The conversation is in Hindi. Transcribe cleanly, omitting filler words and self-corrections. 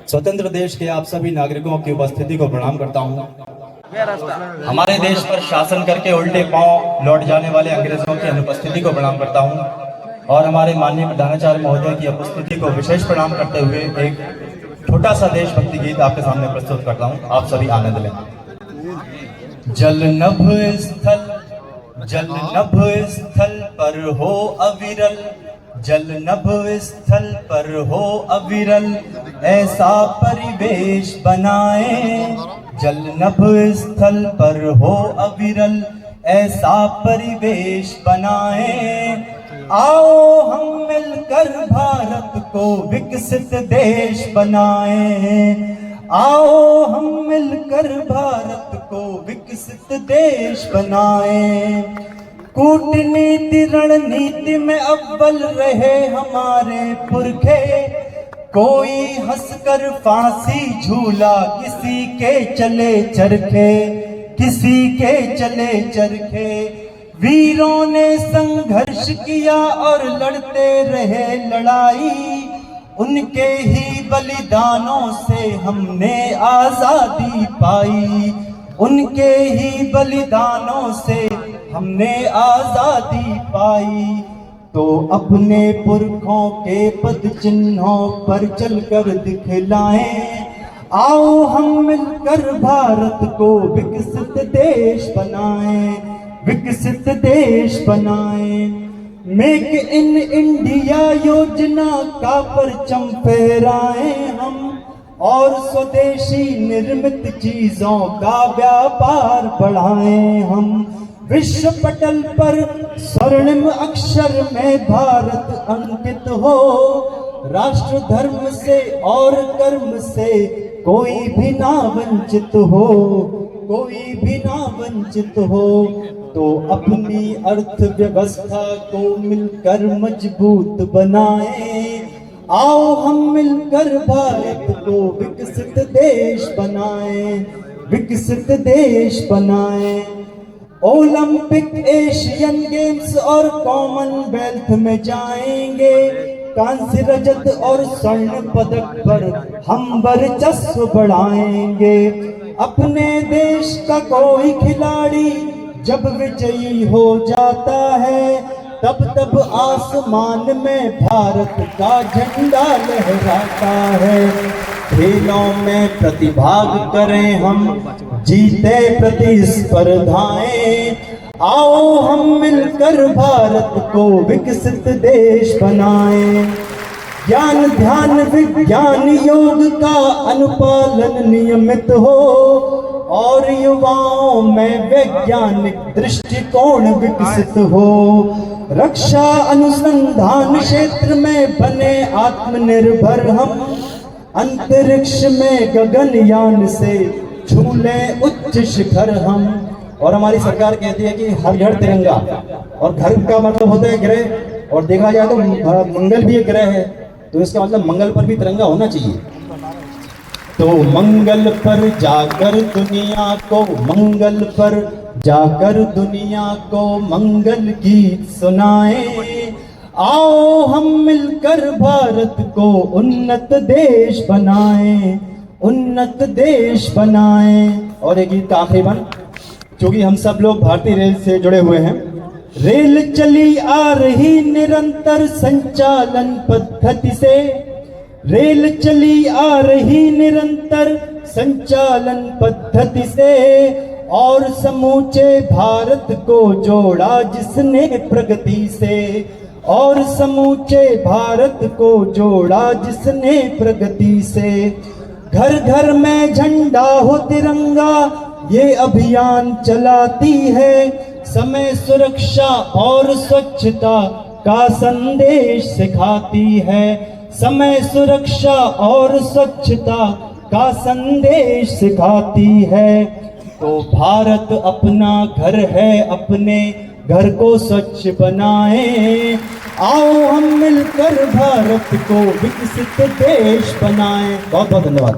स्वतंत्र देश के आप सभी नागरिकों की उपस्थिति को प्रणाम करता हूं। हमारे देश पर शासन करके उल्टे पांव लौट जाने वाले अंग्रेजों की अनुपस्थिति को प्रणाम करता हूं और हमारे माननीय प्रधानाचार्य महोदय की उपस्थिति को विशेष प्रणाम करते हुए एक छोटा सा देशभक्ति गीत आपके सामने प्रस्तुत करता हूं। आप सभी आनंद लें। जल नभ स्थल पर हो अविरल, जल नभ स्थल पर हो अविरल, ऐसा परिवेश बनाए। जल नभ स्थल पर हो अविरल, ऐसा परिवेश बनाए। आओ हम मिलकर भारत को विकसित देश बनाए। आओ हम मिलकर भारत को विकसित देश बनाए। कूटनीति रणनीति में अव्वल रहे हमारे पुरखे, कोई हंसकर फांसी झूला, किसी के चले चरखे, किसी के चले चरखे। वीरों ने संघर्ष किया और लड़ते रहे लड़ाई, उनके ही बलिदानों से हमने आजादी पाई। उनके ही बलिदानों से हमने आजादी पाई। तो अपने पुरखों के पद चिन्हों पर चलकर दिखलाएं। आओ हम मिलकर भारत को विकसित देश बनाएं, विकसित देश बनाएं। मेक इन इंडिया योजना का परचम फहराएं हम और स्वदेशी निर्मित चीजों का व्यापार बढ़ाएं हम। विश्व पटल पर स्वर्णिम अक्षर में भारत अंकित हो, राष्ट्र धर्म से और कर्म से कोई भी ना वंचित हो, कोई भी ना वंचित हो। तो अपनी अर्थव्यवस्था को मिलकर मजबूत बनाएं। आओ हम मिलकर भारत को विकसित देश बनाएं, विकसित देश बनाएं। ओलंपिक, एशियन गेम्स और कॉमनवेल्थ में जाएंगे। कांस्य, रजत और स्वर्ण पदक पर हम वर्चस्व बढ़ाएंगे। अपने देश का कोई खिलाड़ी जब विजयी हो जाता है, तब तब आसमान में भारत का झंडा लहराता है। खेलों में प्रतिभाग करें हम, जीते प्रतिस्पर्धाएं। आओ हम मिलकर भारत को विकसित देश बनाएं। ज्ञान, ध्यान, विज्ञान, योग का अनुपालन नियमित हो और युवाओं में वैज्ञानिक दृष्टिकोण विकसित हो। रक्षा अनुसंधान क्षेत्र में बने आत्मनिर्भर हम, अंतरिक्ष में गगनयान से छू लें उच्च शिखर हम। और हमारी सरकार कहती है कि हर घर तिरंगा, और घर का मतलब होता है ग्रह, और देखा जाए तो मंगल भी एक ग्रह है, तो इसका मतलब मंगल पर भी तिरंगा होना चाहिए। तो मंगल पर जाकर दुनिया को, मंगल पर जाकर दुनिया को मंगल गीत सुनाएं। आओ हम मिलकर भारत को उन्नत देश बनाएं, उन्नत देश बनाएं। और एक गीत का आखिरी बन, क्योंकि हम सब लोग भारतीय रेल से जुड़े हुए हैं। रेल चली आ रही निरंतर संचालन पद्धति से, रेल चली आ रही निरंतर संचालन पद्धति से, और समूचे भारत को जोड़ा जिसने प्रगति से, और समूचे भारत को जोड़ा जिसने प्रगति से। घर घर में झंडा हो तिरंगा ये अभियान चलाती है, समय सुरक्षा और स्वच्छता का संदेश सिखाती है। समय सुरक्षा और स्वच्छता का संदेश सिखाती है। तो भारत अपना घर है, अपने घर को स्वच्छ बनाएं। आओ हम मिलकर भारत को विकसित देश बनाएं। बहुत बहुत धन्यवाद।